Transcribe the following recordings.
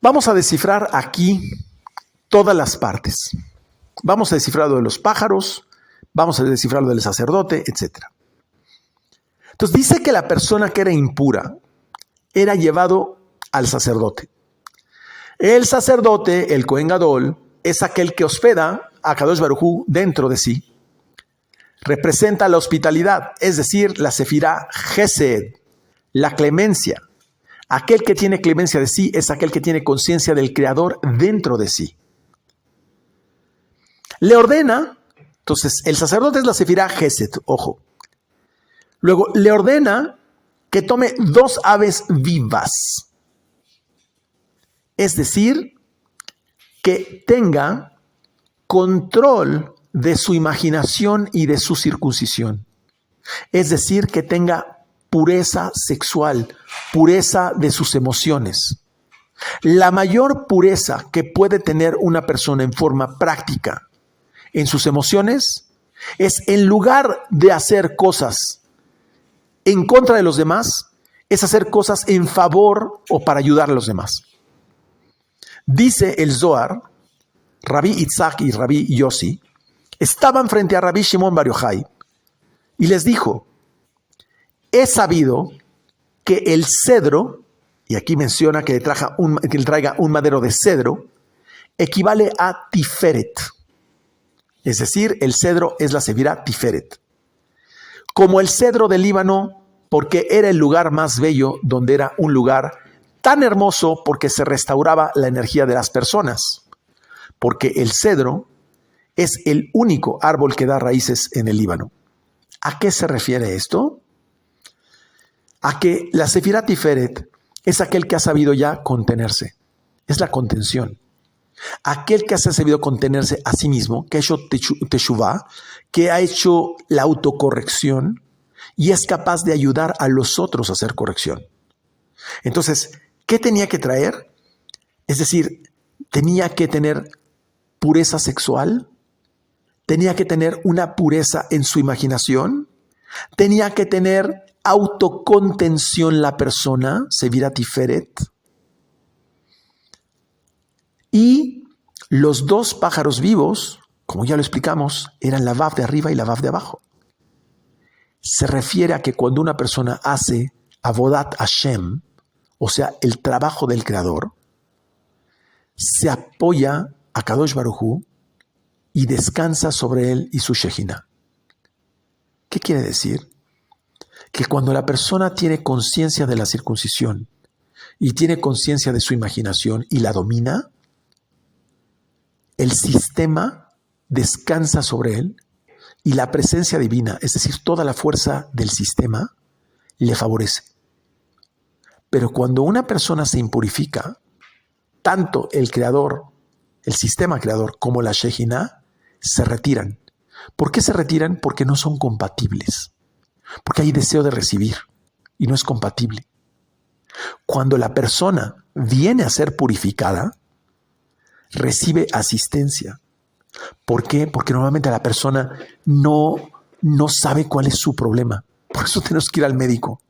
Vamos a descifrar aquí todas las partes. Vamos a descifrar lo de los pájaros, vamos a descifrar lo del sacerdote, etc. Entonces dice que la persona que era impura era llevado al sacerdote. El sacerdote, el Cohen Gadol, es aquel que hospeda a Kadosh Baruj Hu dentro de sí. Representa la hospitalidad, es decir, la sefirá Gesed, la clemencia. Aquel que tiene clemencia de sí es aquel que tiene conciencia del Creador dentro de sí. Le ordena, entonces el sacerdote es la sefirá Gesed, ojo. Luego le ordena que tome 2 aves vivas. Es decir, que tenga control de su imaginación y de su circuncisión. Es decir, que tenga pureza sexual, pureza de sus emociones. La mayor pureza que puede tener una persona en forma práctica en sus emociones es, en lugar de hacer cosas en contra de los demás, es hacer cosas en favor o para ayudar a los demás. Dice el Zohar, Rabí Itzhak y Rabí Yossi estaban frente a Rabí Shimon Bar Yochai y les dijo: he sabido que el cedro, y aquí menciona que le traiga un madero de cedro, equivale a Tiferet. Es decir, el cedro es la sefirá Tiferet. Como el cedro del Líbano, porque era el lugar más bello, donde era un lugar tan hermoso porque se restauraba la energía de las personas. Porque el cedro es el único árbol que da raíces en el Líbano. ¿A qué se refiere esto? A que la sefirá Tiferet es aquel que ha sabido ya contenerse. Es la contención. Aquel que ha sabido contenerse a sí mismo, que ha hecho teshuvá, que ha hecho la autocorrección y es capaz de ayudar a los otros a hacer corrección. Entonces, ¿qué tenía que traer? Es decir, tenía que tener pureza sexual, tenía que tener una pureza en su imaginación, tenía que tener autocontención la persona, sefirá Tiferet. Y los 2 pájaros vivos, como ya lo explicamos, eran la vav de arriba y la vav de abajo. Se refiere a que cuando una persona hace avodat Hashem, o sea, el trabajo del Creador, se apoya a Kadosh Baruj Hu y descansa sobre él y su Shejina. ¿Qué quiere decir? Que cuando la persona tiene conciencia de la circuncisión y tiene conciencia de su imaginación y la domina, el sistema descansa sobre él y la presencia divina, es decir, toda la fuerza del sistema, le favorece. Pero cuando una persona se impurifica, tanto el creador, el sistema creador, como la Shejina, se retiran. ¿Por qué se retiran? Porque no son compatibles. Porque hay deseo de recibir y no es compatible. Cuando la persona viene a ser purificada, recibe asistencia. ¿Por qué? Porque normalmente la persona no sabe cuál es su problema. Por eso tenemos que ir al médico,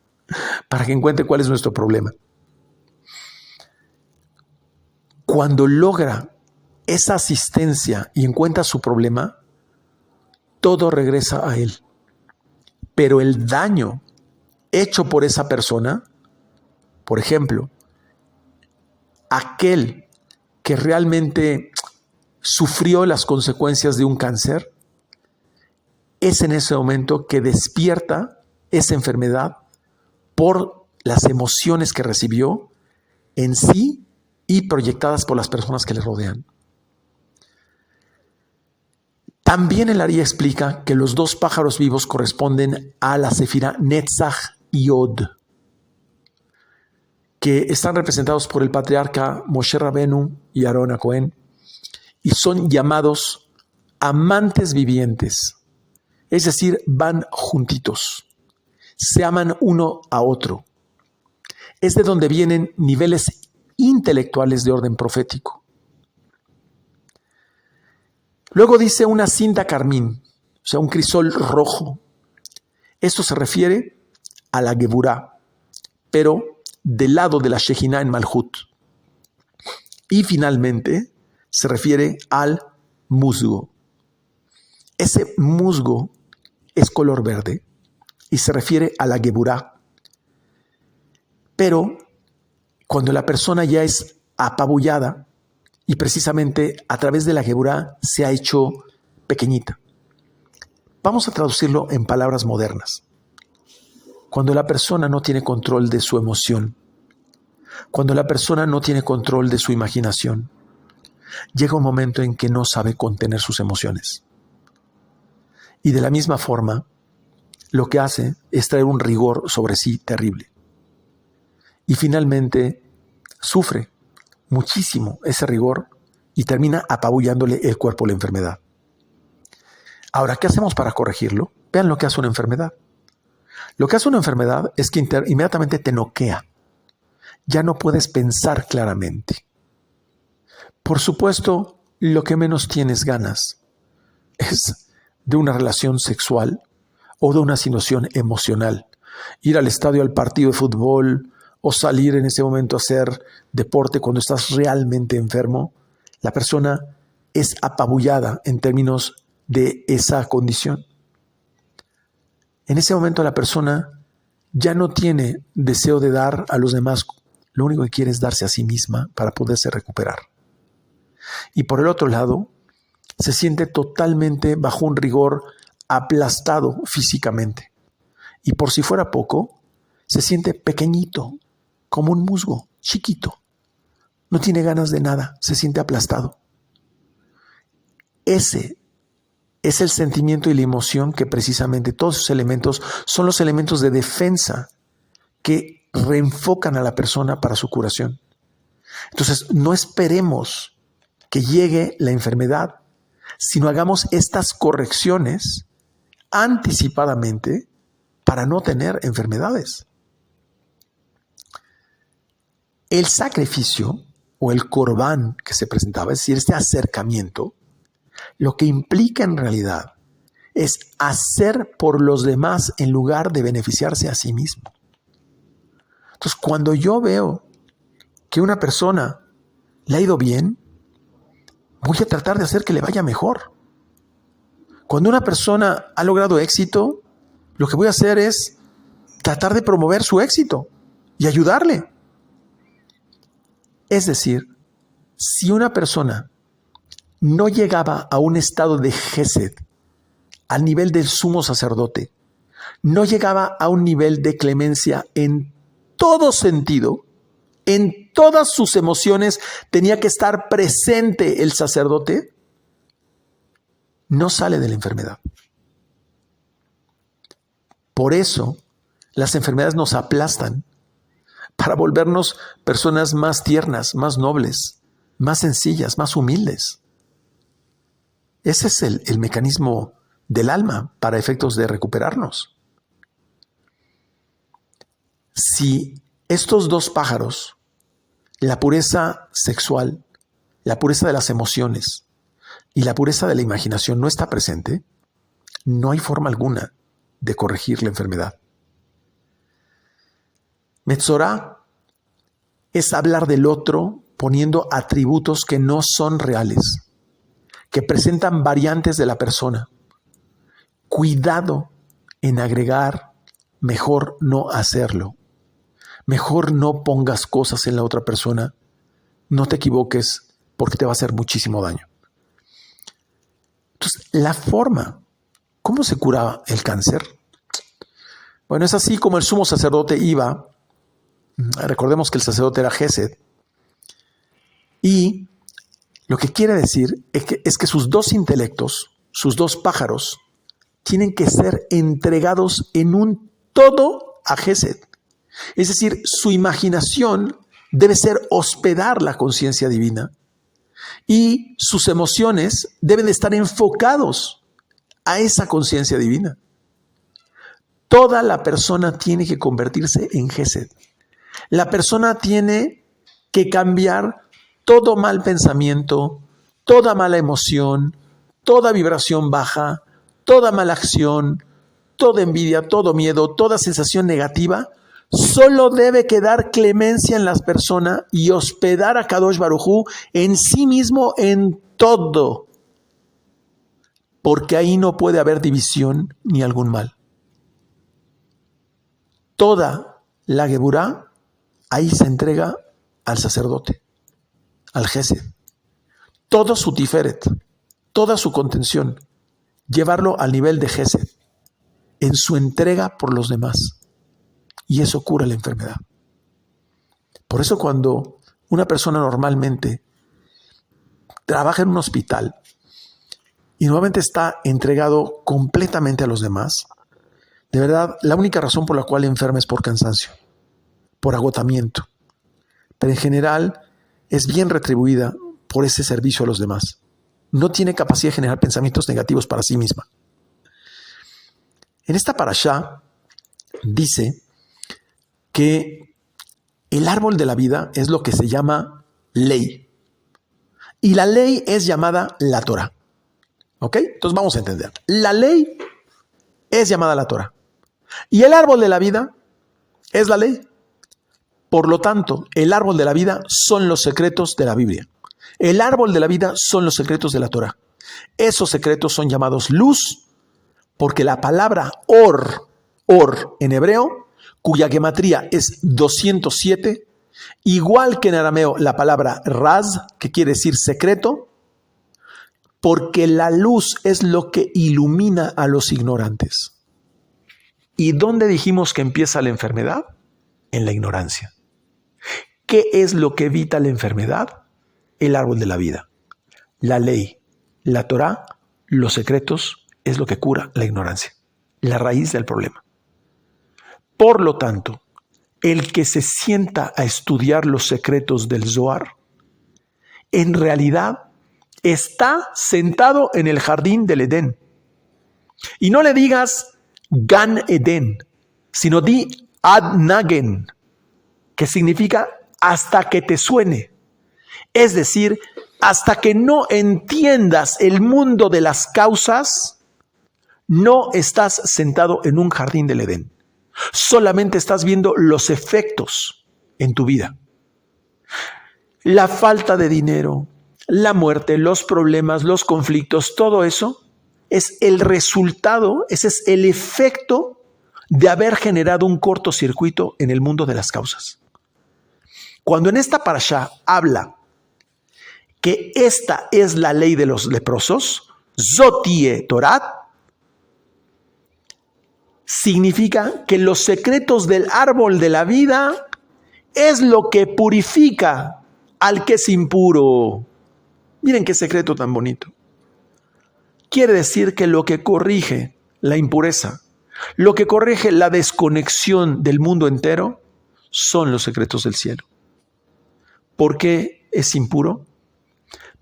para que encuentre cuál es nuestro problema. Cuando logra esa asistencia y encuentra su problema, todo regresa a él. Pero el daño hecho por esa persona, por ejemplo, aquel que realmente sufrió las consecuencias de un cáncer, es en ese momento que despierta esa enfermedad por las emociones que recibió en sí y proyectadas por las personas que le rodean. También el Ari explica que los 2 pájaros vivos corresponden a la sefirá Netzach y Od, que están representados por el patriarca Moshe Rabenu y Aarón HaKohen, y son llamados amantes vivientes. Es decir, van juntitos, se aman uno a otro. Es de donde vienen niveles intelectuales de orden profético. Luego dice una cinta carmín, o sea, un crisol rojo. Esto se refiere a la Geburá, pero del lado de la Shejina en Malhut. Y finalmente se refiere al musgo. Ese musgo es color verde y se refiere a la geburá. Pero cuando la persona ya es apabullada y precisamente a través de la geburá se ha hecho pequeñita. Vamos a traducirlo en palabras modernas. Cuando la persona no tiene control de su emoción, cuando la persona no tiene control de su imaginación, llega un momento en que no sabe contener sus emociones. Y de la misma forma, lo que hace es traer un rigor sobre sí terrible. Y finalmente sufre muchísimo ese rigor y termina apabullándole el cuerpo a la enfermedad. Ahora, ¿qué hacemos para corregirlo? Vean lo que hace una enfermedad. Lo que hace una enfermedad es que inmediatamente te noquea. Ya no puedes pensar claramente. Por supuesto, lo que menos tienes ganas es de una relación sexual o de una situación emocional. Ir al estadio, al partido de fútbol o salir en ese momento a hacer deporte cuando estás realmente enfermo. La persona es apabullada en términos de esa condición. En ese momento la persona ya no tiene deseo de dar a los demás. Lo único que quiere es darse a sí misma para poderse recuperar. Y por el otro lado, se siente totalmente bajo un rigor aplastado físicamente. Y por si fuera poco, se siente pequeñito, como un musgo, chiquito. No tiene ganas de nada, se siente aplastado. Ese es el sentimiento y la emoción que precisamente todos esos elementos son los elementos de defensa que reenfocan a la persona para su curación. Entonces, no esperemos que llegue la enfermedad, sino hagamos estas correcciones anticipadamente para no tener enfermedades. El sacrificio o el corbán que se presentaba, es decir, este acercamiento, lo que implica en realidad es hacer por los demás en lugar de beneficiarse a sí mismo. Entonces, cuando yo veo que una persona le ha ido bien, voy a tratar de hacer que le vaya mejor. Cuando una persona ha logrado éxito, lo que voy a hacer es tratar de promover su éxito y ayudarle. Es decir, si una persona no llegaba a un estado de Gesed, al nivel del sumo sacerdote, no llegaba a un nivel de clemencia en todo sentido, en todas sus emociones tenía que estar presente el sacerdote, no sale de la enfermedad. Por eso las enfermedades nos aplastan para volvernos personas más tiernas, más nobles, más sencillas, más humildes. Ese es el mecanismo del alma para efectos de recuperarnos. Si estos dos pájaros, la pureza sexual, la pureza de las emociones y la pureza de la imaginación no está presente, no hay forma alguna de corregir la enfermedad. Metzorá es hablar del otro poniendo atributos que no son reales, que presentan variantes de la persona. Cuidado en agregar, mejor no hacerlo. Mejor no pongas cosas en la otra persona. No te equivoques porque te va a hacer muchísimo daño. Entonces, la forma, ¿cómo se curaba el cáncer? Bueno, es así como el sumo sacerdote iba. Recordemos que el sacerdote era Gesed. Y lo que quiere decir es que sus dos intelectos, sus dos pájaros, tienen que ser entregados en un todo a Gesed. Es decir, su imaginación debe ser hospedar la conciencia divina y sus emociones deben estar enfocados a esa conciencia divina. Toda la persona tiene que convertirse en Gesed. La persona tiene que cambiar todo mal pensamiento, toda mala emoción, toda vibración baja, toda mala acción, toda envidia, todo miedo, toda sensación negativa, Solo debe quedar clemencia en las personas y hospedar a Kadosh Baruj Hu en sí mismo en todo, porque ahí no puede haber división ni algún mal. Toda la Geburá ahí se entrega al sacerdote, al Gesed. Todo su tiferet, toda su contención, llevarlo al nivel de Gesed, en su entrega por los demás. Y eso cura la enfermedad. Por eso cuando una persona normalmente trabaja en un hospital y nuevamente está entregado completamente a los demás, de verdad, la única razón por la cual enferma es por cansancio, por agotamiento. Pero en general es bien retribuida por ese servicio a los demás. No tiene capacidad de generar pensamientos negativos para sí misma. En esta parashá dice que el árbol de la vida es lo que se llama ley. Y la ley es llamada la Torah. ¿Ok? Entonces vamos a entender. La ley es llamada la Torah. Y el árbol de la vida es la ley. Por lo tanto, el árbol de la vida son los secretos de la Biblia. El árbol de la vida son los secretos de la Torah. Esos secretos son llamados luz, porque la palabra or en hebreo, cuya gematría es 207, igual que en arameo la palabra raz, que quiere decir secreto, porque la luz es lo que ilumina a los ignorantes. ¿Y dónde dijimos que empieza la enfermedad? En la ignorancia. ¿Qué es lo que evita la enfermedad? El árbol de la vida. La ley, la Torah, los secretos, es lo que cura la ignorancia, la raíz del problema. Por lo tanto, el que se sienta a estudiar los secretos del Zohar, en realidad está sentado en el jardín del Edén. Y no le digas Gan Eden, sino di Ad Nagen, que significa hasta que te suene. Es decir, hasta que no entiendas el mundo de las causas, no estás sentado en un jardín del Edén. Solamente estás viendo los efectos en tu vida. La falta de dinero, la muerte, los problemas, los conflictos, todo eso es el resultado, ese es el efecto de haber generado un cortocircuito en el mundo de las causas. Cuando en esta parashá habla que esta es la ley de los leprosos, Zotie Torat, significa que los secretos del árbol de la vida es lo que purifica al que es impuro. Miren qué secreto tan bonito. Quiere decir que lo que corrige la impureza, lo que corrige la desconexión del mundo entero, son los secretos del cielo. ¿Por qué es impuro?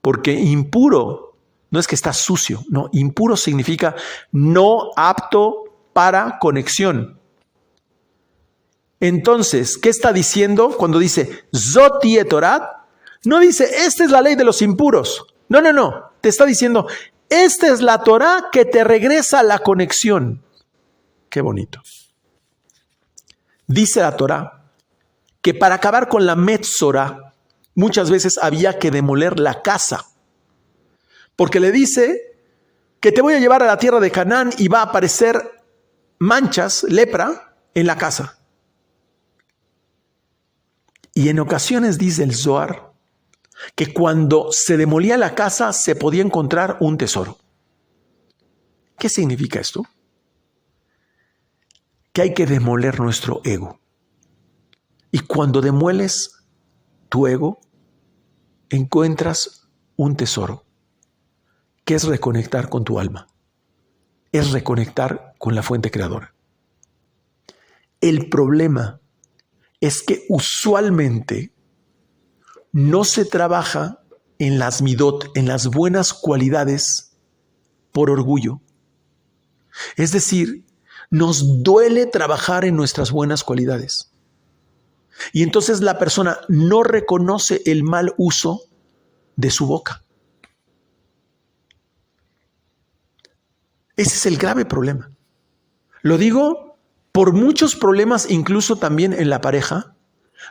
Porque impuro no es que está sucio, no, impuro significa no apto para conexión. Entonces, ¿qué está diciendo cuando dice Zotie Torat? No dice, esta es la ley de los impuros. No. Te está diciendo, esta es la Torah que te regresa a la conexión. Qué bonito. Dice la Torah que para acabar con la Metzora, muchas veces había que demoler la casa. Porque le dice que te voy a llevar a la tierra de Canaán y va a aparecer manchas, lepra, en la casa. Y en ocasiones dice el Zohar que cuando se demolía la casa se podía encontrar un tesoro. ¿Qué significa esto? Que hay que demoler nuestro ego. Y cuando demueles tu ego, encuentras un tesoro, que es reconectar con tu alma, es reconectar con la fuente creadora. El problema es que usualmente no se trabaja en las midot, en las buenas cualidades, por orgullo. Es decir, nos duele trabajar en nuestras buenas cualidades. Y entonces la persona no reconoce el mal uso de su boca. Ese es el grave problema. Lo digo por muchos problemas, incluso también en la pareja,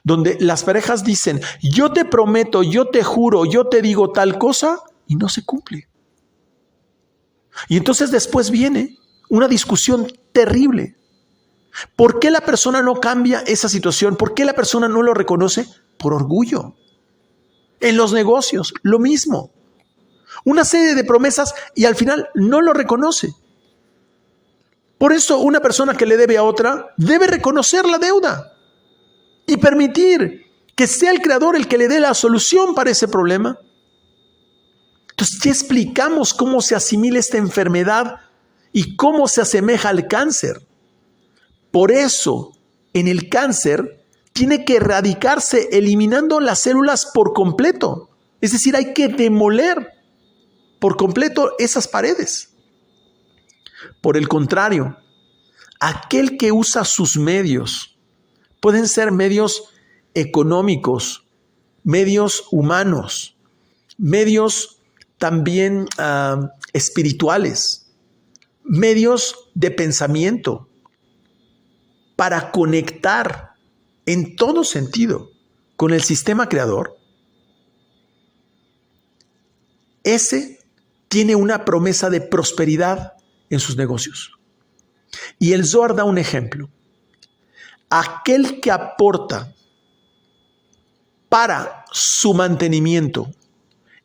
donde las parejas dicen, yo te prometo, yo te juro, yo te digo tal cosa, y no se cumple. Y entonces después viene una discusión terrible. ¿Por qué la persona no cambia esa situación? ¿Por qué la persona no lo reconoce? Por orgullo. En los negocios, lo mismo. Una serie de promesas y al final no lo reconoce. Por eso una persona que le debe a otra debe reconocer la deuda y permitir que sea el creador el que le dé la solución para ese problema. Entonces ya explicamos cómo se asimila esta enfermedad y cómo se asemeja al cáncer. Por eso, en el cáncer tiene que erradicarse eliminando las células por completo. Es decir, hay que demoler por completo esas paredes. Por el contrario, aquel que usa sus medios, pueden ser medios económicos, medios humanos, medios también espirituales, medios de pensamiento, para conectar en todo sentido con el sistema creador, ese tiene una promesa de prosperidad en sus negocios. Y el Zohar da un ejemplo. Aquel que aporta para su mantenimiento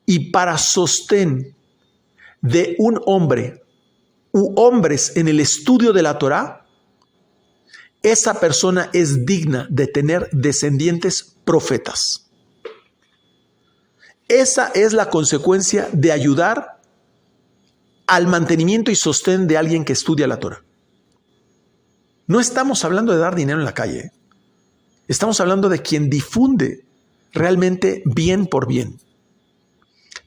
y para sostén de un hombre u hombres en el estudio de la Torá, esa persona es digna de tener descendientes profetas. Esa es la consecuencia de ayudar al mantenimiento y sostén de alguien que estudia la Torá. No estamos hablando de dar dinero en la calle. Estamos hablando de quien difunde realmente bien por bien.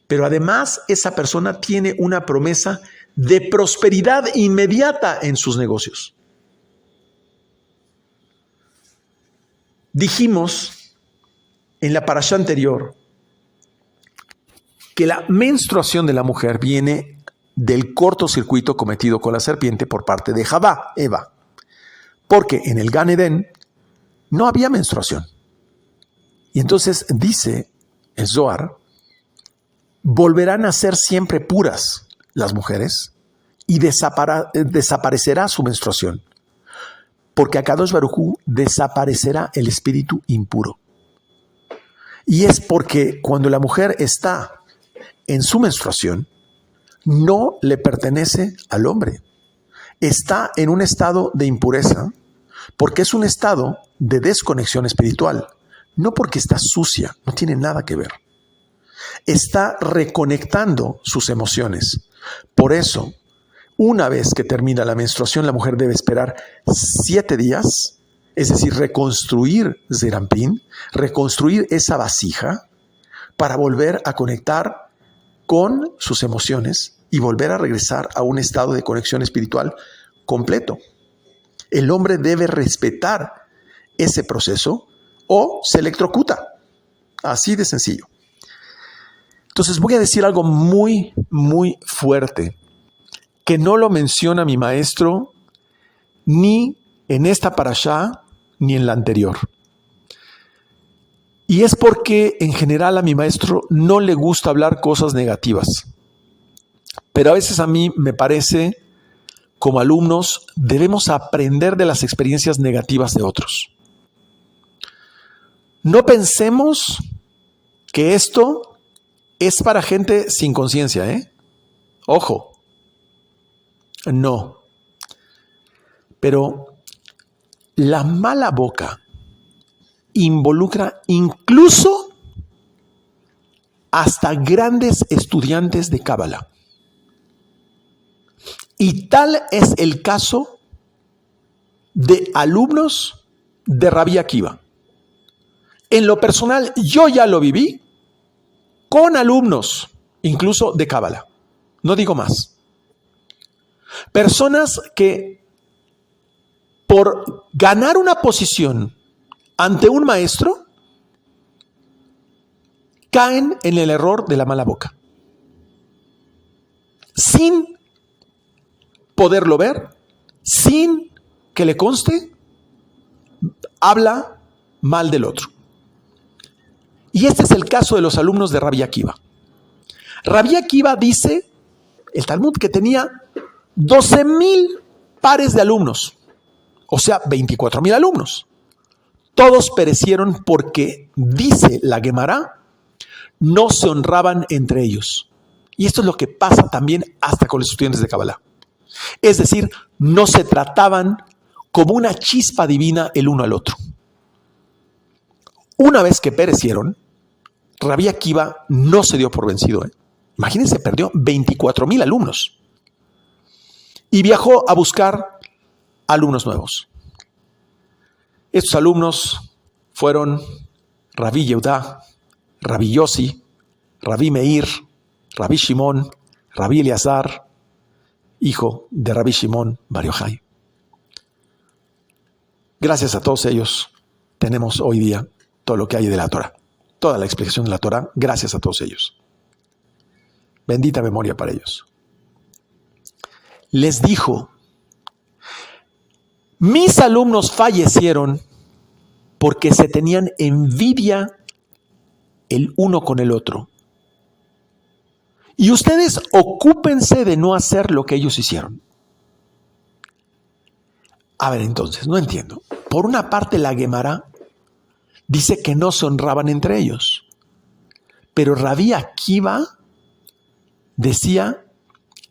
Pero además esa persona tiene una promesa de prosperidad inmediata en sus negocios. Dijimos en la parashá anterior que la menstruación de la mujer viene del cortocircuito cometido con la serpiente por parte de Javá, Eva, porque en el Gan Edén no había menstruación. Y entonces dice el Zohar, volverán a ser siempre puras las mujeres y desaparecerá su menstruación, porque a Kadosh Baruj Hu desaparecerá el espíritu impuro. Y es porque cuando la mujer está en su menstruación, no le pertenece al hombre. Está en un estado de impureza, porque es un estado de desconexión espiritual, no porque está sucia, no tiene nada que ver. Está reconectando sus emociones. Por eso, una vez que termina la menstruación, la mujer debe esperar 7 días, es decir, reconstruir Zerampín, reconstruir esa vasija para volver a conectar con sus emociones y volver a regresar a un estado de conexión espiritual completo. El hombre debe respetar ese proceso o se electrocuta. Así de sencillo. Entonces voy a decir algo muy, muy fuerte que no lo menciona mi maestro ni en esta parashá ni en la anterior. Y es porque en general a mi maestro no le gusta hablar cosas negativas. Pero a veces a mí me parece, como alumnos, debemos aprender de las experiencias negativas de otros. No pensemos que esto es para gente sin conciencia, ¿eh? Ojo. No. Pero la mala boca involucra incluso hasta grandes estudiantes de Cábala. Y tal es el caso de alumnos de Rabbi Akiva. En lo personal, yo ya lo viví con alumnos, incluso de Cábala. No digo más. Personas que por ganar una posición ante un maestro caen en el error de la mala boca. Sin poderlo ver, sin que le conste, habla mal del otro. Y este es el caso de los alumnos de Rabbi Akiva. Rabbi Akiva dice, el Talmud, que tenía 12,000 pares de alumnos, o sea, 24,000 alumnos. Todos perecieron porque, dice la Gemara, no se honraban entre ellos. Y esto es lo que pasa también hasta con los estudiantes de Kabbalah. Es decir, no se trataban como una chispa divina el uno al otro. Una vez que perecieron, Rabbi Akiva no se dio por vencido. Imagínense, perdió 24,000 alumnos. Y viajó a buscar alumnos nuevos. Estos alumnos fueron Rabbi Yehudá, Rabbi Yossi, Rabbi Meir, Rabbi Shimon, Rabbi Eleazar, hijo de Rabbi Shimon Bar Yochai. Gracias a todos ellos tenemos hoy día todo lo que hay de la Torah, toda la explicación de la Torah, gracias a todos ellos. Bendita memoria para ellos. Les dijo, mis alumnos fallecieron porque se tenían envidia el uno con el otro. Y ustedes ocúpense de no hacer lo que ellos hicieron. A ver, entonces, no entiendo. Por una parte, la Gemara dice que no se honraban entre ellos. Pero Rabbi Akiva decía,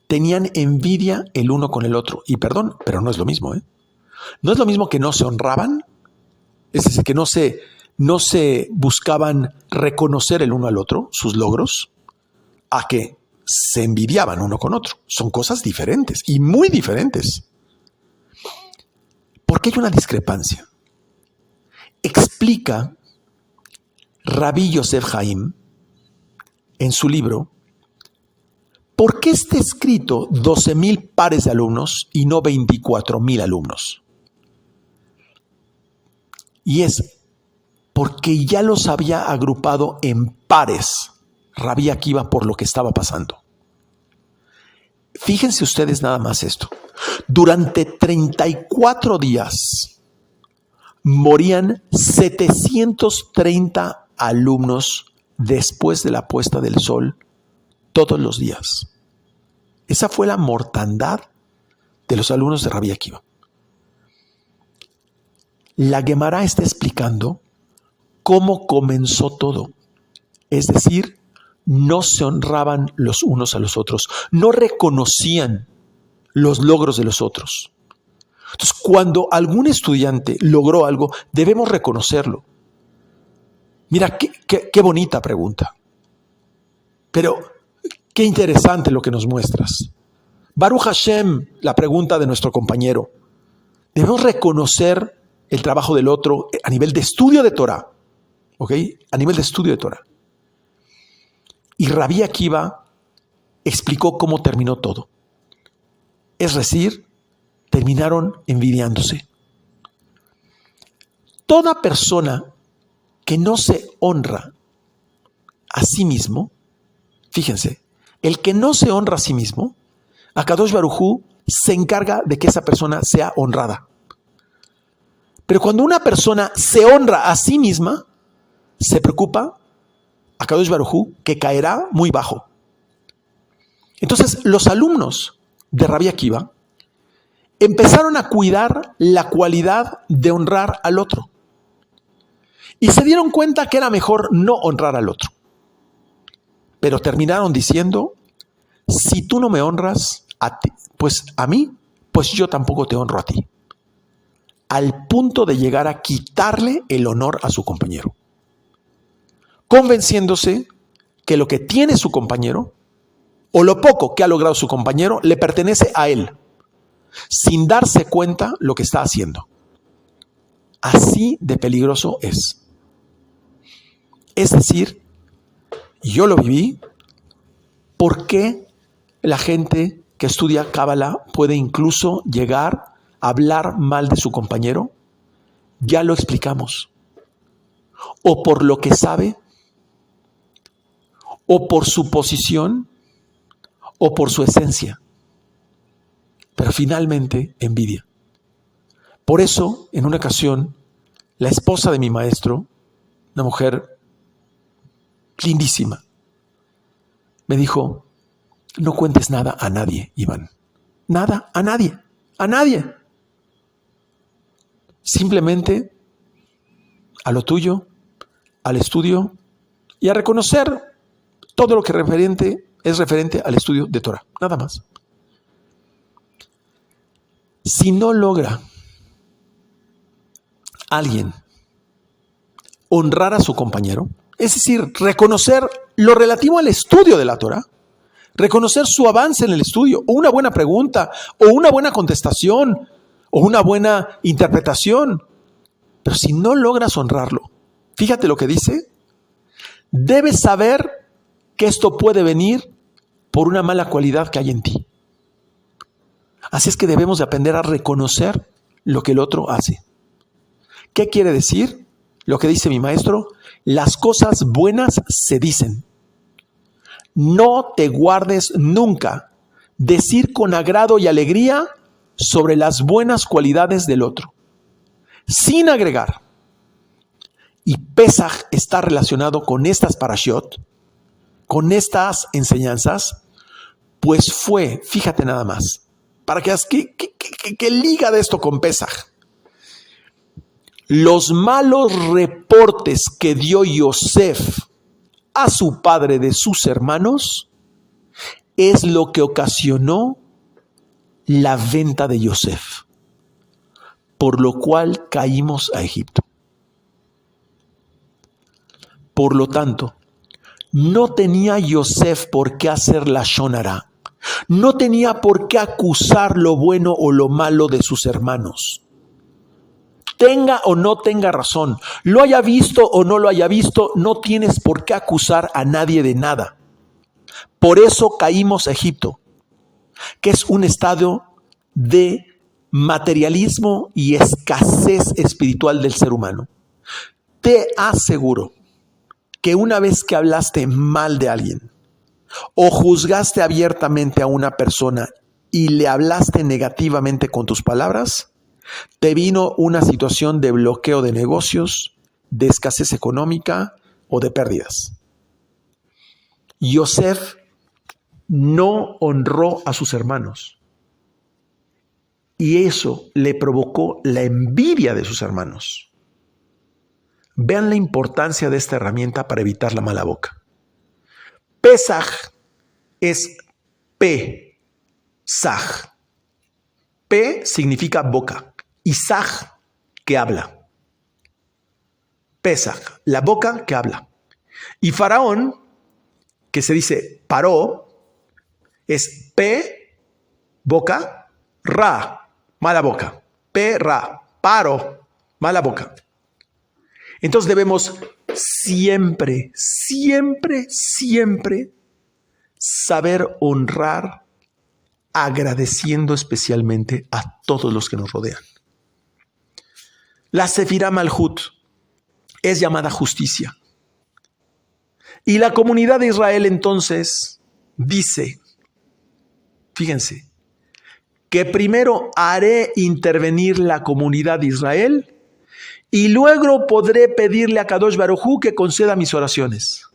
tenían envidia el uno con el otro. Y perdón, pero no es lo mismo, ¿eh? No es lo mismo que no se honraban, es decir, que no se buscaban reconocer el uno al otro, sus logros, a que se envidiaban uno con otro. Son cosas diferentes y muy diferentes. ¿Por qué hay una discrepancia? Explica Rabbi Yosef Haim en su libro por qué está escrito 12,000 pares de alumnos y no 24,000 alumnos. Y es porque ya los había agrupado en pares Rabbi Akiva por lo que estaba pasando. Fíjense ustedes nada más esto. Durante 34 días morían 730 alumnos después de la puesta del sol todos los días. Esa fue la mortandad de los alumnos de Rabbi Akiva. La Gemara está explicando cómo comenzó todo. Es decir, no se honraban los unos a los otros, no reconocían los logros de los otros. Entonces, cuando algún estudiante logró algo, debemos reconocerlo. Mira, qué bonita pregunta. Pero qué interesante lo que nos muestras. Baruch Hashem, la pregunta de nuestro compañero. Debemos reconocer el trabajo del otro a nivel de estudio de Torah. ¿Ok? A nivel de estudio de Torah. Y Rabbi Akiva explicó cómo terminó todo. Es decir, terminaron envidiándose. Toda persona que no se honra a sí mismo, fíjense, el que no se honra a sí mismo, Akadosh Baruj Hu se encarga de que esa persona sea honrada. Pero cuando una persona se honra a sí misma, se preocupa Akadosh Baruj Hu que caerá muy bajo. Entonces, los alumnos de Rabbi Akiva empezaron a cuidar la cualidad de honrar al otro. Y se dieron cuenta que era mejor no honrar al otro. Pero terminaron diciendo, si tú no me honras a ti, pues a mí, pues yo tampoco te honro a ti. Al punto de llegar a quitarle el honor a su compañero. Convenciéndose que lo que tiene su compañero, o lo poco que ha logrado su compañero, le pertenece a él, sin darse cuenta lo que está haciendo. Así de peligroso es. Es decir, yo lo viví. ¿Por qué la gente que estudia Kabbalah puede incluso llegar a hablar mal de su compañero? Ya lo explicamos. O por lo que sabe, o por su posición, o por su esencia. Pero finalmente, envidia. Por eso, en una ocasión, la esposa de mi maestro, una mujer lindísima, me dijo: no cuentes nada a nadie, Iván. Nada, a nadie, a nadie. Simplemente a lo tuyo, al estudio y a reconocer todo lo que es referente al estudio de Torah, nada más. Si no logra alguien honrar a su compañero, es decir, reconocer lo relativo al estudio de la Torah, reconocer su avance en el estudio, o una buena pregunta, o una buena contestación, o una buena interpretación, pero si no logras honrarlo, fíjate lo que dice: debes saber que esto puede venir por una mala cualidad que hay en ti. Así es que debemos de aprender a reconocer lo que el otro hace. ¿Qué quiere decir? Lo que dice mi maestro: las cosas buenas se dicen. No te guardes nunca decir con agrado y alegría sobre las buenas cualidades del otro, sin agregar. Y Pesaj está relacionado con estas parashiot, con estas enseñanzas, pues fue, fíjate nada más, para que veas que liga de esto con Pesaj. Los malos reportes que dio Yosef a su padre de sus hermanos es lo que ocasionó la venta de Yosef, por lo cual caímos a Egipto. Por lo tanto, no tenía Yosef por qué hacer la shonara, no tenía por qué acusar lo bueno o lo malo de sus hermanos. Tenga o no tenga razón, lo haya visto o no lo haya visto, no tienes por qué acusar a nadie de nada. Por eso caímos a Egipto, que es un estado de materialismo y escasez espiritual del ser humano. Te aseguro que una vez que hablaste mal de alguien o juzgaste abiertamente a una persona y le hablaste negativamente con tus palabras, te vino una situación de bloqueo de negocios, de escasez económica o de pérdidas. Yosef no honró a sus hermanos y eso le provocó la envidia de sus hermanos. Vean la importancia de esta herramienta para evitar la mala boca. Pesaj es P-Saj. P significa boca y Saj, que habla. Pesaj, la boca que habla. Y Faraón, que se dice paró, es P, boca, Ra, mala boca. P, Ra, paro, mala boca. Entonces debemos siempre saber honrar, agradeciendo especialmente a todos los que nos rodean. La Sefirá Malhut es llamada justicia. Y la comunidad de Israel entonces dice, fíjense, que primero haré intervenir la comunidad de Israel y luego podré pedirle a Kadosh Baruj Hu que conceda mis oraciones.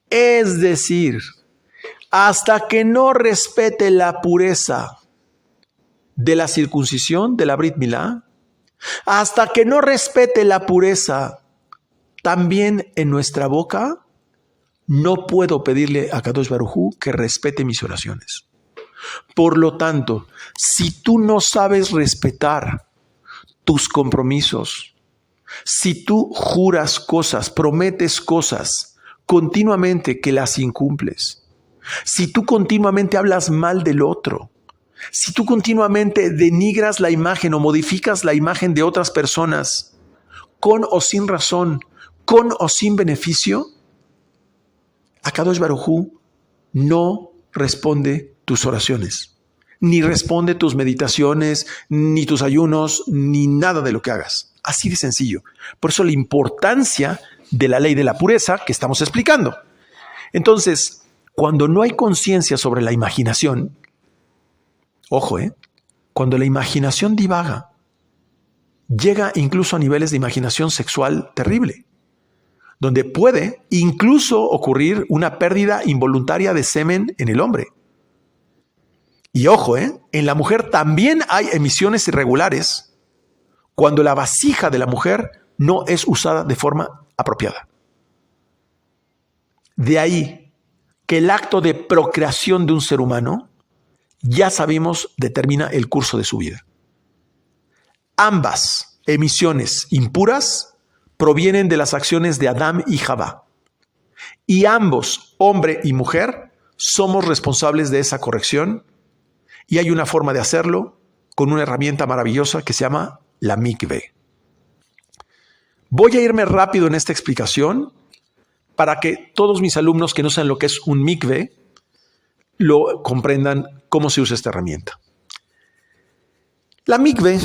Es decir, hasta que no respete la pureza de la circuncisión, de la Brit Milá, hasta que no respete la pureza también en nuestra boca, no puedo pedirle a Kadosh Baruj Hu que respete mis oraciones. Por lo tanto, si tú no sabes respetar tus compromisos, si tú juras cosas, prometes cosas continuamente que las incumples, si tú continuamente hablas mal del otro, si tú continuamente denigras la imagen o modificas la imagen de otras personas con o sin razón, con o sin beneficio, Akadosh Baruj Hu no responde tus oraciones, ni responde tus meditaciones, ni tus ayunos, ni nada de lo que hagas. Así de sencillo. Por eso la importancia de la ley de la pureza que estamos explicando. Entonces, cuando no hay conciencia sobre la imaginación, ojo, cuando la imaginación divaga, llega incluso a niveles de imaginación sexual terrible, donde puede incluso ocurrir una pérdida involuntaria de semen en el hombre. Y ojo, en la mujer también hay emisiones irregulares cuando la vasija de la mujer no es usada de forma apropiada. De ahí que el acto de procreación de un ser humano, ya sabemos, determina el curso de su vida. Ambas emisiones impuras provienen de las acciones de Adán y Jabá. Y ambos, hombre y mujer, somos responsables de esa corrección. Y hay una forma de hacerlo con una herramienta maravillosa que se llama la mikve. Voy a irme rápido en esta explicación para que todos mis alumnos que no saben lo que es un mikve lo comprendan cómo se usa esta herramienta. La mikve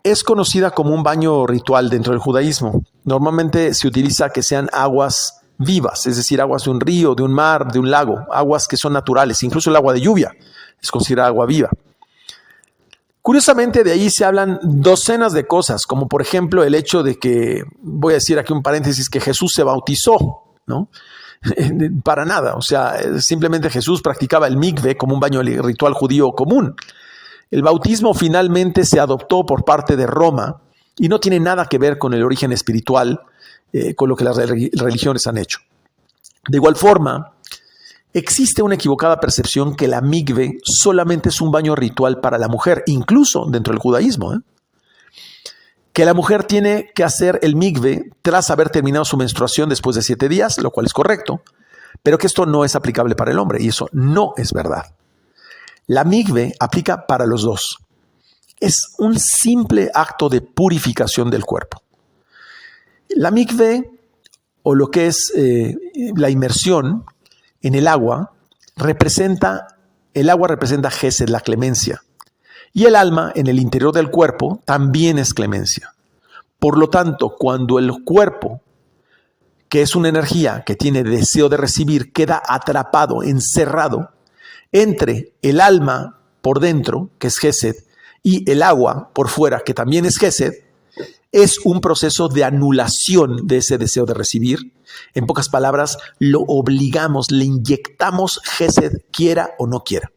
es conocida como un baño ritual dentro del judaísmo. Normalmente se utiliza que sean aguas vivas, es decir, aguas de un río, de un mar, de un lago, aguas que son naturales, incluso el agua de lluvia es considerada agua viva. Curiosamente, de ahí se hablan docenas de cosas, como por ejemplo el hecho de que, voy a decir aquí un paréntesis, que Jesús se bautizó, ¿no? Para nada, o sea, simplemente Jesús practicaba el mikve como un baño ritual judío común. El bautismo finalmente se adoptó por parte de Roma y no tiene nada que ver con el origen espiritual, con lo que las religiones han hecho. De igual forma, existe una equivocada percepción que la mikve solamente es un baño ritual para la mujer, incluso dentro del judaísmo, que la mujer tiene que hacer el mikve tras haber terminado su menstruación después de 7 días, lo cual es correcto, pero que esto no es aplicable para el hombre, y eso no es verdad. La mikve aplica para los dos. Es un simple acto de purificación del cuerpo. La mikve, o lo que es la inmersión en el agua, representa Gesed, la clemencia. Y el alma en el interior del cuerpo también es clemencia. Por lo tanto, cuando el cuerpo, que es una energía que tiene deseo de recibir, queda atrapado, encerrado entre el alma por dentro, que es Gesed, y el agua por fuera, que también es Gesed, es un proceso de anulación de ese deseo de recibir. En pocas palabras, lo obligamos, le inyectamos Gesed, quiera o no quiera.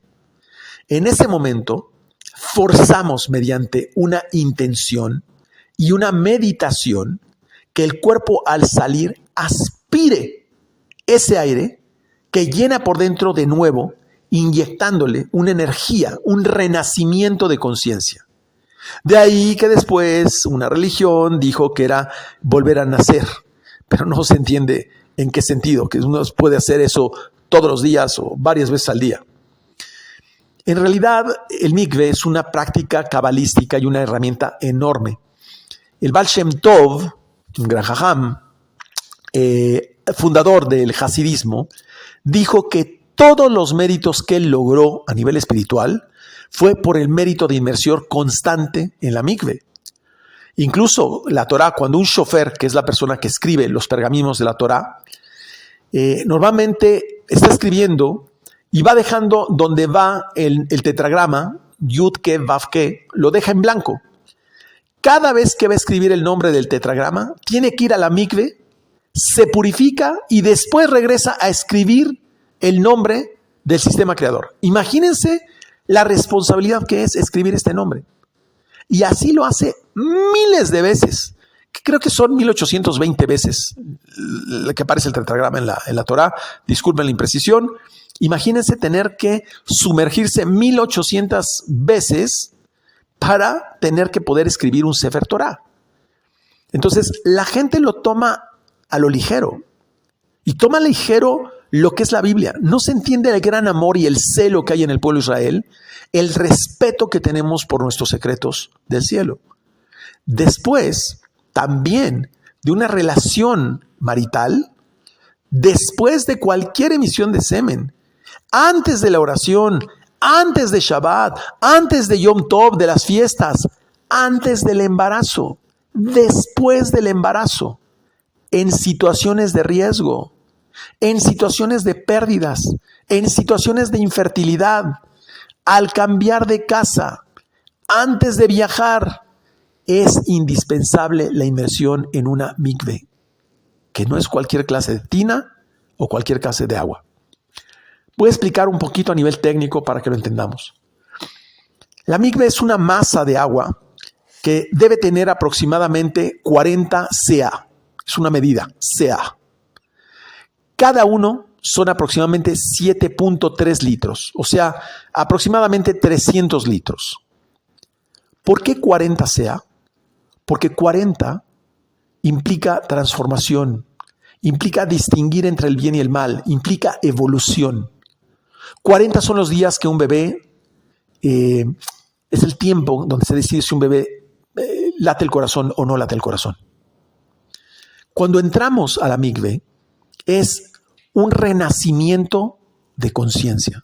En ese momento, forzamos mediante una intención y una meditación que el cuerpo al salir aspire ese aire que llena por dentro de nuevo, inyectándole una energía, un renacimiento de conciencia. De ahí que después una religión dijo que era volver a nacer, pero no se entiende en qué sentido, que uno puede hacer eso todos los días o varias veces al día. En realidad, el mikve es una práctica cabalística y una herramienta enorme. El Baal Shem Tov, un gran jajam, fundador del hasidismo, dijo que todos los méritos que él logró a nivel espiritual fue por el mérito de inmersión constante en la mikve. Incluso la Torá, cuando un shofer, que es la persona que escribe los pergaminos de la Torá, normalmente está escribiendo y va dejando donde va el tetragrama, Yud Ke Vav Ke, lo deja en blanco. Cada vez que va a escribir el nombre del tetragrama, tiene que ir a la mikve, se purifica y después regresa a escribir el nombre del sistema creador. Imagínense la responsabilidad que es escribir este nombre. Y así lo hace miles de veces. Creo que son 1820 veces que aparece el tetragrama en la Torá. Disculpen la imprecisión. Imagínense tener que sumergirse 1800 veces para tener que poder escribir un Sefer Torá. Entonces, la gente lo toma a lo ligero. Y toma ligero lo que es la Biblia. No se entiende el gran amor y el celo que hay en el pueblo de Israel, el respeto que tenemos por nuestros secretos del cielo. Después, también, de una relación marital, después de cualquier emisión de semen, antes de la oración, antes de Shabbat, antes de Yom Tov, de las fiestas, antes del embarazo, después del embarazo, en situaciones de riesgo, en situaciones de pérdidas, en situaciones de infertilidad, al cambiar de casa, antes de viajar, es indispensable la inmersión en una mikve, que no es cualquier clase de tina o cualquier clase de agua. Voy a explicar un poquito a nivel técnico para que lo entendamos. La mikve es una masa de agua que debe tener aproximadamente 40 CA. Es una medida, CA. Cada uno son aproximadamente 7.3 litros, o sea, aproximadamente 300 litros. ¿Por qué 40 CA? Porque 40 implica transformación, implica distinguir entre el bien y el mal, implica evolución. 40 son los días que un bebé, es el tiempo donde se decide si un bebé late el corazón o no late el corazón. Cuando entramos a la mikve, es un renacimiento de conciencia.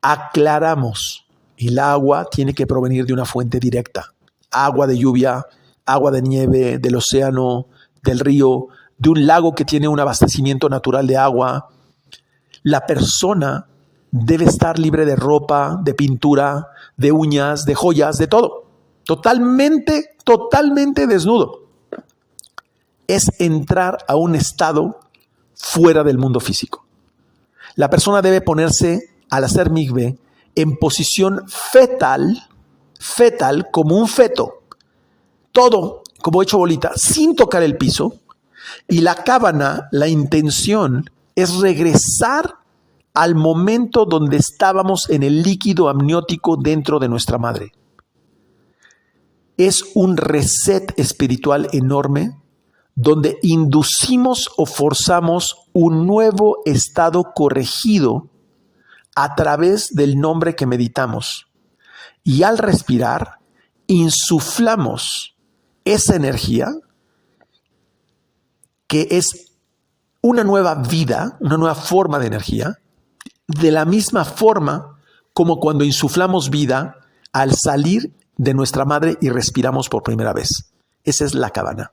Aclaramos, el agua tiene que provenir de una fuente directa. Agua de lluvia, agua de nieve, del océano, del río, de un lago que tiene un abastecimiento natural de agua. La persona debe estar libre de ropa, de pintura, de uñas, de joyas, de todo. Totalmente desnudo. Es entrar a un estado fuera del mundo físico. La persona debe ponerse, al hacer mikve, en posición fetal como un feto, todo como hecho bolita, sin tocar el piso, y la kavana, la intención, es regresar al momento donde estábamos en el líquido amniótico dentro de nuestra madre. Es un reset espiritual enorme donde inducimos o forzamos un nuevo estado corregido a través del nombre que meditamos. Y al respirar, insuflamos esa energía que es una nueva vida, una nueva forma de energía, de la misma forma como cuando insuflamos vida al salir de nuestra madre y respiramos por primera vez. Esa es la kavana.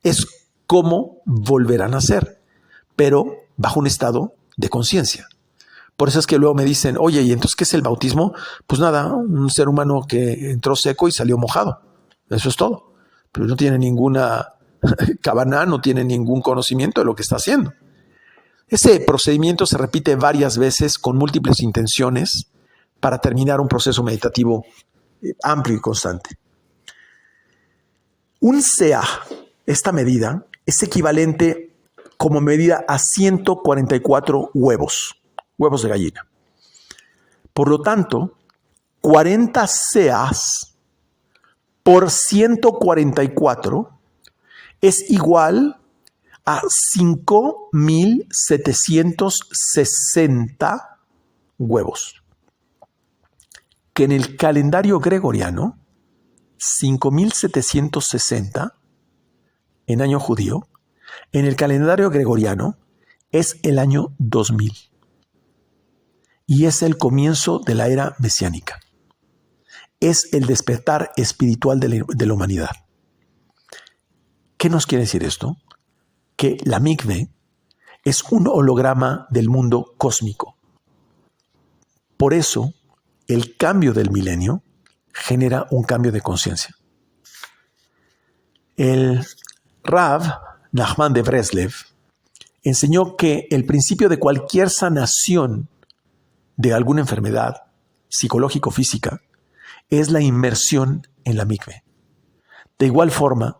Es como volver a nacer, pero bajo un estado de conciencia. Por eso es que luego me dicen, oye, ¿y entonces qué es el bautismo? Pues nada, un ser humano que entró seco y salió mojado. Eso es todo. Pero no tiene ninguna kavana, no tiene ningún conocimiento de lo que está haciendo. Ese procedimiento se repite varias veces con múltiples intenciones para terminar un proceso meditativo amplio y constante. Un CA, esta medida, es equivalente como medida a 144 huevos de gallina. Por lo tanto, 40 CAs por 144 es igual a 5.760 huevos. Que en el calendario gregoriano, 5.760 en año judío, en el calendario gregoriano es el año 2000. Y es el comienzo de la era mesiánica. Es el despertar espiritual de la humanidad. ¿Qué nos quiere decir esto? Que la mikve es un holograma del mundo cósmico. Por eso, el cambio del milenio genera un cambio de conciencia. El Rav Nachman de Breslev enseñó que el principio de cualquier sanación de alguna enfermedad psicológico-física es la inmersión en la mikve. De igual forma,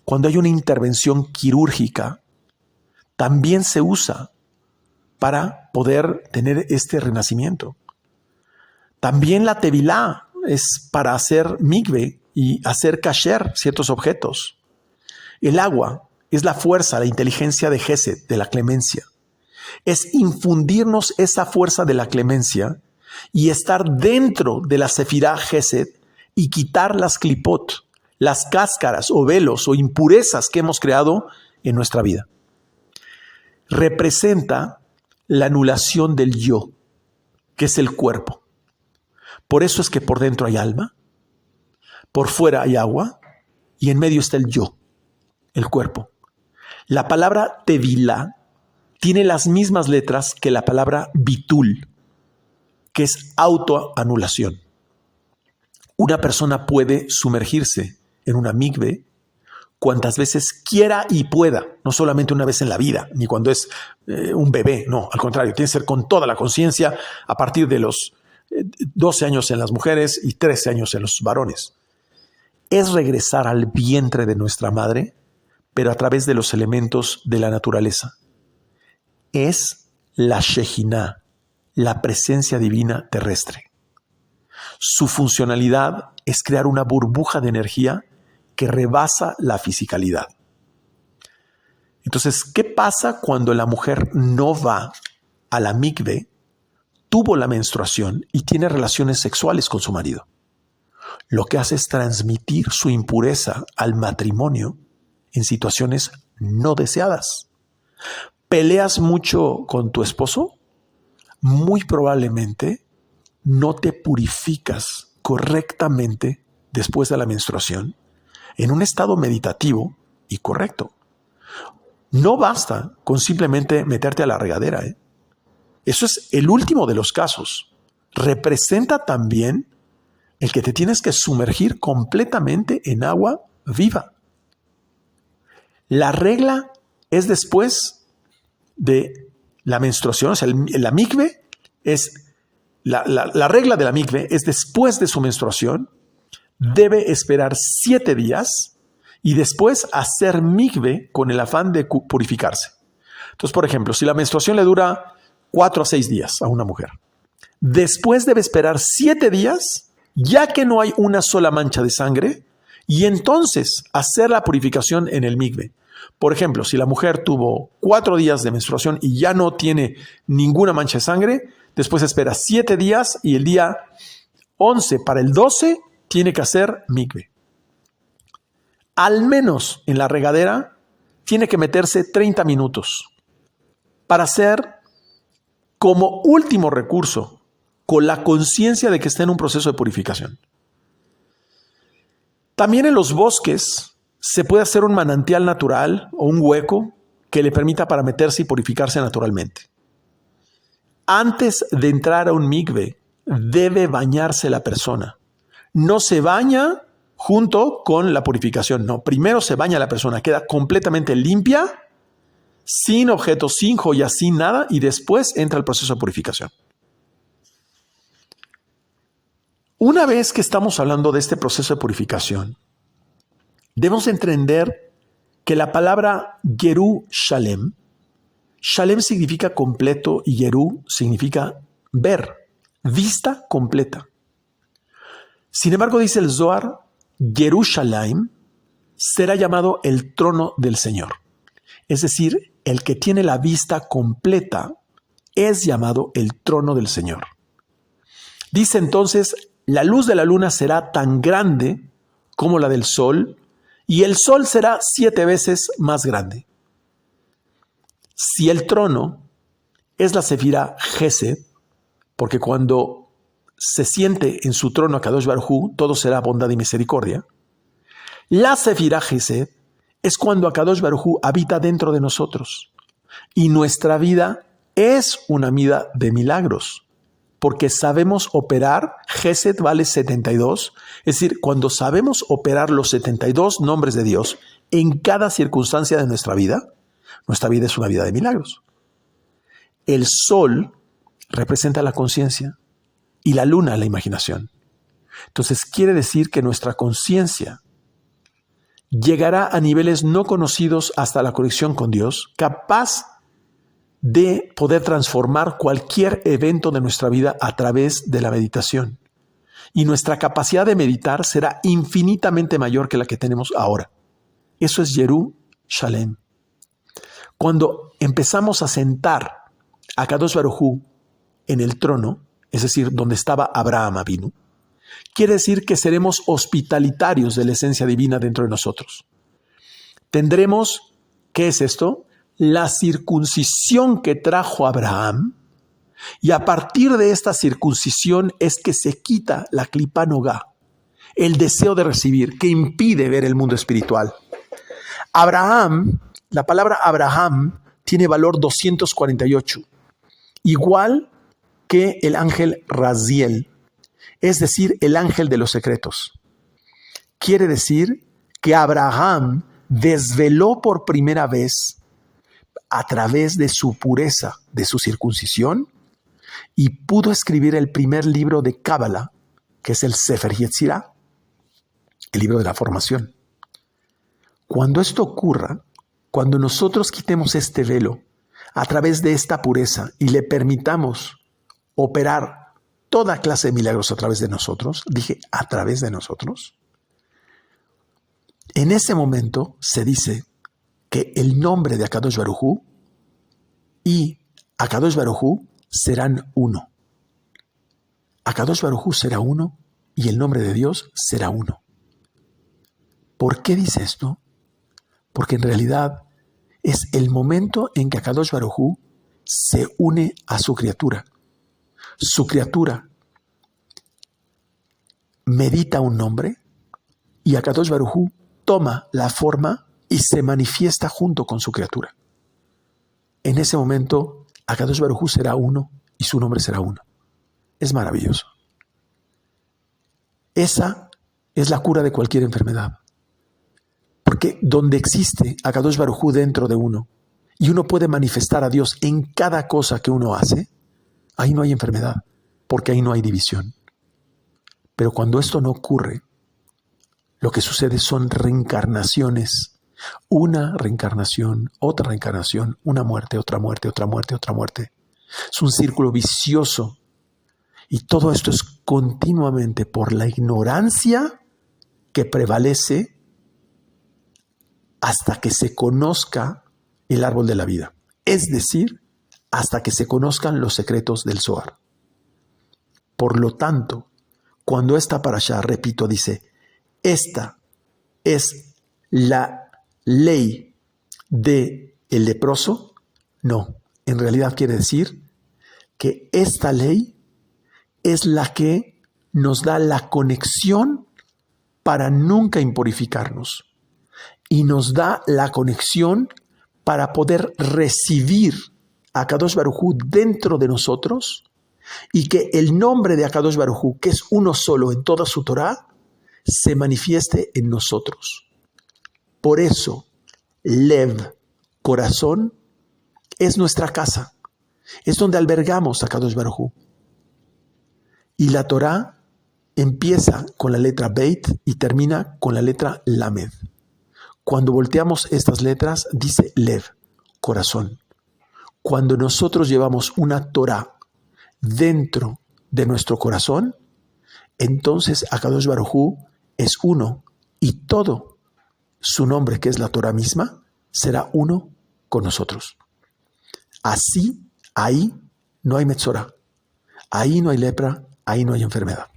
cuando hay una intervención quirúrgica, también se usa para poder tener este renacimiento. También la tevilá es para hacer mikve y hacer kasher ciertos objetos. El agua es la fuerza, la inteligencia de Gesed, de la clemencia. Es infundirnos esa fuerza de la clemencia y estar dentro de la sefirá Gesed y quitar las klipot, las cáscaras o velos o impurezas que hemos creado en nuestra vida. Representa la anulación del yo, que es el cuerpo. Por eso es que por dentro hay alma, por fuera hay agua y en medio está el yo, el cuerpo. La palabra tevilá tiene las mismas letras que la palabra bitul, que es autoanulación. Una persona puede sumergirse en una mikve cuantas veces quiera y pueda, no solamente una vez en la vida, ni cuando es un bebé, no, al contrario, tiene que ser con toda la conciencia a partir de los 12 años en las mujeres y 13 años en los varones. Es regresar al vientre de nuestra madre, pero a través de los elementos de la naturaleza. Es la Shejinah, la presencia divina terrestre. Su funcionalidad es crear una burbuja de energía que rebasa la fisicalidad. Entonces, ¿qué pasa cuando la mujer no va a la mikve, tuvo la menstruación y tiene relaciones sexuales con su marido? Lo que hace es transmitir su impureza al matrimonio en situaciones no deseadas. ¿Peleas mucho con tu esposo? Muy probablemente no te purificas correctamente después de la menstruación en un estado meditativo y correcto. No basta con simplemente meterte a la regadera. Eso es el último de los casos. Representa también el que te tienes que sumergir completamente en agua viva. La regla es después de la menstruación, o sea, la mikve es la regla de la mikve es después de su menstruación. Debe esperar 7 días y después hacer mikve con el afán de purificarse. Entonces, por ejemplo, si la menstruación le dura 4 a 6 días a una mujer, después debe esperar 7 días, ya que no hay una sola mancha de sangre, y entonces hacer la purificación en el mikve. Por ejemplo, si la mujer tuvo 4 días de menstruación y ya no tiene ninguna mancha de sangre, después espera 7 días y el día 11 para el 12 tiene que hacer mikve. Al menos en la regadera tiene que meterse 30 minutos para hacer como último recurso, con la conciencia de que está en un proceso de purificación. También en los bosques se puede hacer un manantial natural o un hueco que le permita para meterse y purificarse naturalmente. Antes de entrar a un mikve, debe bañarse la persona. No se baña junto con la purificación, no. Primero se baña la persona, queda completamente limpia, sin objetos, sin joyas, sin nada, y después entra el proceso de purificación. Una vez que estamos hablando de este proceso de purificación, debemos entender que la palabra Yerushalem, Shalem significa completo y Yerú significa ver, vista completa. Sin embargo, dice el Zohar, Yerushalayim será llamado el trono del Señor. Es decir, el que tiene la vista completa es llamado el trono del Señor. Dice entonces, la luz de la luna será tan grande como la del sol, y el sol será 7 veces más grande. Si el trono es la sefirá Gesed, porque cuando se siente en su trono a Kadosh Baruj Hu, todo será bondad y misericordia. La sefirá Gesed es cuando Kadosh Baruj Hu habita dentro de nosotros. Y nuestra vida es una vida de milagros, porque sabemos operar, Gesed vale 72, es decir, cuando sabemos operar los 72 nombres de Dios en cada circunstancia de nuestra vida es una vida de milagros. El sol representa la conciencia y la luna la imaginación. Entonces quiere decir que nuestra conciencia llegará a niveles no conocidos hasta la conexión con Dios, capaz de poder transformar cualquier evento de nuestra vida a través de la meditación. Y nuestra capacidad de meditar será infinitamente mayor que la que tenemos ahora. Eso es Yerushalem. Cuando empezamos a sentar a Kadosh Baruj Hu en el trono, es decir, donde estaba Abraham Avinu, quiere decir que seremos hospitalitarios de la esencia divina dentro de nosotros. Tendremos, ¿qué es esto? La circuncisión que trajo Abraham, y a partir de esta circuncisión es que se quita la klipa nogá, el deseo de recibir, que impide ver el mundo espiritual. Abraham, la palabra Abraham tiene valor 248, igual que el ángel Raziel. es decir, el ángel de los secretos. Quiere decir que Abraham desveló por primera vez a través de su pureza, de su circuncisión, y pudo escribir el primer libro de Cábala, que es el Sefer Yetzirah, el libro de la formación. Cuando esto ocurra, cuando nosotros quitemos este velo a través de esta pureza y le permitamos operar toda clase de milagros a través de nosotros, dije a través de nosotros, en ese momento se dice que el nombre de Akadosh Baruj Hu y Akadosh Baruj Hu serán uno. Akadosh Baruj Hu será uno y el nombre de Dios será uno. ¿Por qué dice esto? Porque en realidad es el momento en que Akadosh Baruj Hu se une a su criatura. Su criatura medita un nombre y Akadosh Baruj Hu toma la forma y se manifiesta junto con su criatura. En ese momento, Akadosh Baruj Hu será uno y su nombre será uno. Es maravilloso. Esa es la cura de cualquier enfermedad. Porque donde existe Akadosh Baruj Hu dentro de uno y uno puede manifestar a Dios en cada cosa que uno hace, ahí no hay enfermedad, porque ahí no hay división. Pero cuando esto no ocurre, lo que sucede son reencarnaciones. Una reencarnación, otra reencarnación, una muerte, otra muerte, otra muerte, otra muerte. Es un círculo vicioso. Y todo esto es continuamente por la ignorancia que prevalece hasta que se conozca el árbol de la vida. Es decir, hasta que se conozcan los secretos del Zohar. Por lo tanto, cuando esta parashá, repito, dice, esta es la ley del leproso, no, en realidad quiere decir que esta ley es la que nos da la conexión para nunca impurificarnos y nos da la conexión para poder recibir a Akadosh Baruj Hu dentro de nosotros y que el nombre de Akadosh Baruj Hu, que es uno solo en toda su Torah, se manifieste en nosotros. Por eso, Lev, corazón, es nuestra casa. Es donde albergamos a Akadosh Baruj Hu. Y la Torah empieza con la letra Beit y termina con la letra Lamed. Cuando volteamos estas letras, dice Lev, corazón. Cuando nosotros llevamos una Torah dentro de nuestro corazón, entonces Akadosh Baruj Hu es uno y todo su nombre, que es la Torah misma, será uno con nosotros. Así, ahí no hay metzora, ahí no hay lepra, ahí no hay enfermedad.